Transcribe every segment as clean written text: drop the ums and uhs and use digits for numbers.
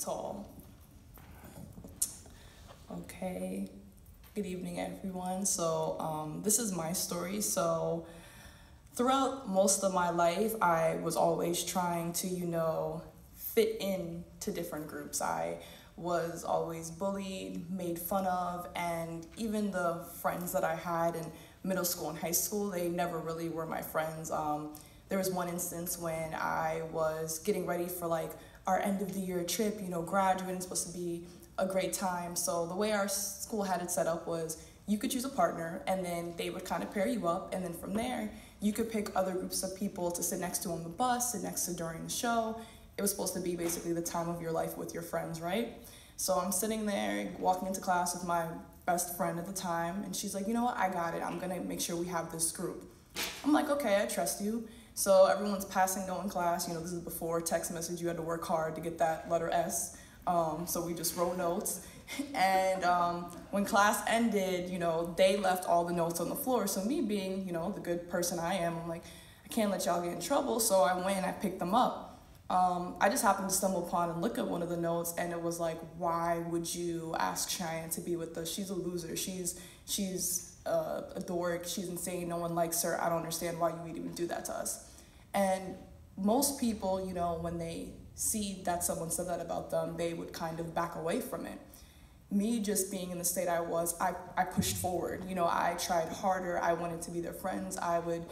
tall. Okay, good evening everyone. So this is my story. So throughout most of my life, I was always trying to, fit in to different groups. I was always bullied, made fun of, and even the friends that I had in middle school and high school, they never really were my friends. There was one instance when I was getting ready for like our end of the year trip, graduating, supposed to be a great time. So the way our school had it set up was you could choose a partner and then they would kind of pair you up, and then from there you could pick other groups of people to sit next to on the bus, sit next to during the show. It was supposed to be basically the time of your life with your friends, right? So I'm sitting there walking into class with my best friend at the time, and she's like, you know what, I got it. I'm gonna make sure we have this group. I'm like, okay, I trust you. So everyone's passing note in class. This is before text message. You had to work hard to get that letter S. So we just wrote notes. And when class ended, they left all the notes on the floor. So me being, the good person I am, I'm like, I can't let y'all get in trouble. So I went and I picked them up. I just happened to stumble upon and look at one of the notes, and it was like, why would you ask Cheyenne to be with us? She's a loser. She's a dork. She's insane. No one likes her. I don't understand why you would even do that to us. And most people, when they see that someone said that about them, they would kind of back away from it. Me just being in the state I was, I pushed forward. I tried harder. I wanted to be their friends. I would,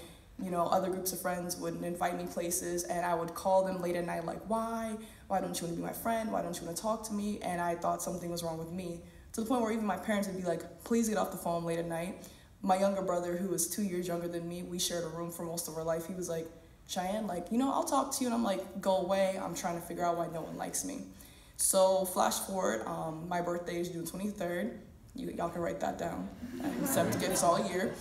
other groups of friends would invite me places, and I would call them late at night like, why don't you want to be my friend? Why don't you want to talk to me? And I thought something was wrong with me, to the point where even my parents would be like, please get off the phone late at night. My younger brother, who was 2 years younger than me, we shared a room for most of our life. He was like, Cheyenne, I'll talk to you. And I'm like, go away. I'm trying to figure out why no one likes me. So flash forward, my birthday is June 23rd. Y'all can write that down. I accept gifts all year.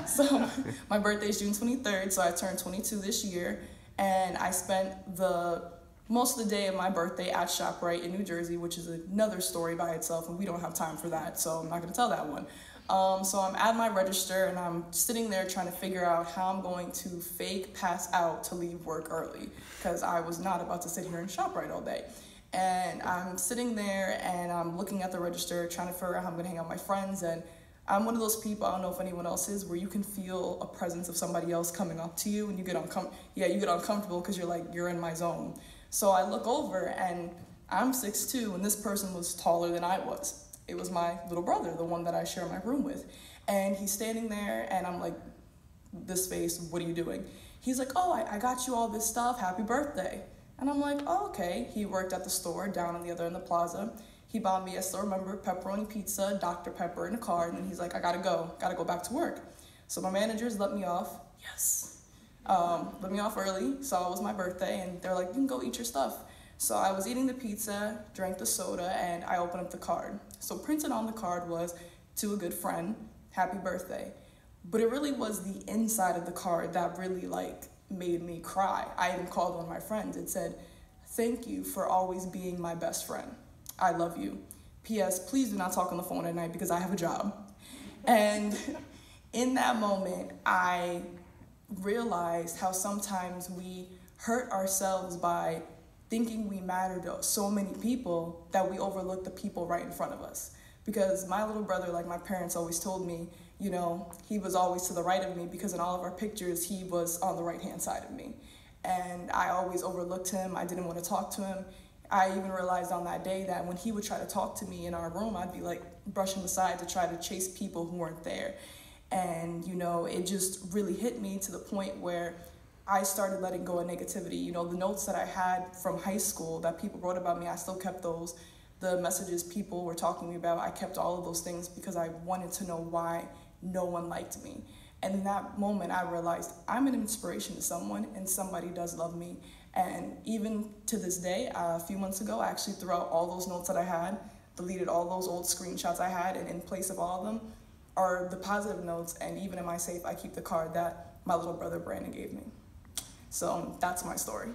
So my birthday is June 23rd, so I turned 22 this year. And I spent most of the day of my birthday at ShopRite in New Jersey, which is another story by itself, and we don't have time for that, so I'm not going to tell that one. So I'm at my register, and I'm sitting there trying to figure out how I'm going to fake pass out to leave work early, because I was not about to sit here and ShopRite all day. And I'm sitting there, and I'm looking at the register, trying to figure out how I'm going to hang out with my friends. And I'm one of those people, I don't know if anyone else is, where you can feel a presence of somebody else coming up to you, and you get uncomfortable because you're like, you're in my zone. So I look over, and I'm 6'2", and this person was taller than I was. It was my little brother, the one that I share my room with. And he's standing there, and I'm like, this face, what are you doing? He's like, oh, I got you all this stuff, happy birthday. And I'm like, oh, okay. He worked at the store down on the other end of the plaza. He bought me, I still remember, pepperoni pizza, Dr. Pepper in a car, and then he's like, I gotta go back to work. So my managers let me off, yes. Let me off early, so it was my birthday, and they're like, you can go eat your stuff. So I was eating the pizza, drank the soda, and I opened up the card. So printed on the card was, to a good friend, happy birthday. But it really was the inside of the card that really made me cry. I even called one of my friends. It said, thank you for always being my best friend. I love you. P.S. Please do not talk on the phone at night because I have a job. And in that moment, I realized how sometimes we hurt ourselves by thinking we matter to so many people that we overlook the people right in front of us. Because my little brother, like my parents always told me, he was always to the right of me, because in all of our pictures, he was on the right-hand side of me. And I always overlooked him. I didn't want to talk to him. I even realized on that day that when he would try to talk to me in our room, I'd be like brushing aside to try to chase people who weren't there. And, it just really hit me to the point where I started letting go of negativity. The notes that I had from high school that people wrote about me, I still kept those. The messages people were talking to me about, I kept all of those things because I wanted to know why no one liked me. And in that moment, I realized I'm an inspiration to someone, and somebody does love me. And even to this day, a few months ago, I actually threw out all those notes that I had, deleted all those old screenshots I had, and in place of all of them are the positive notes. And even in my safe, I keep the card that my little brother Brandon gave me. So that's my story.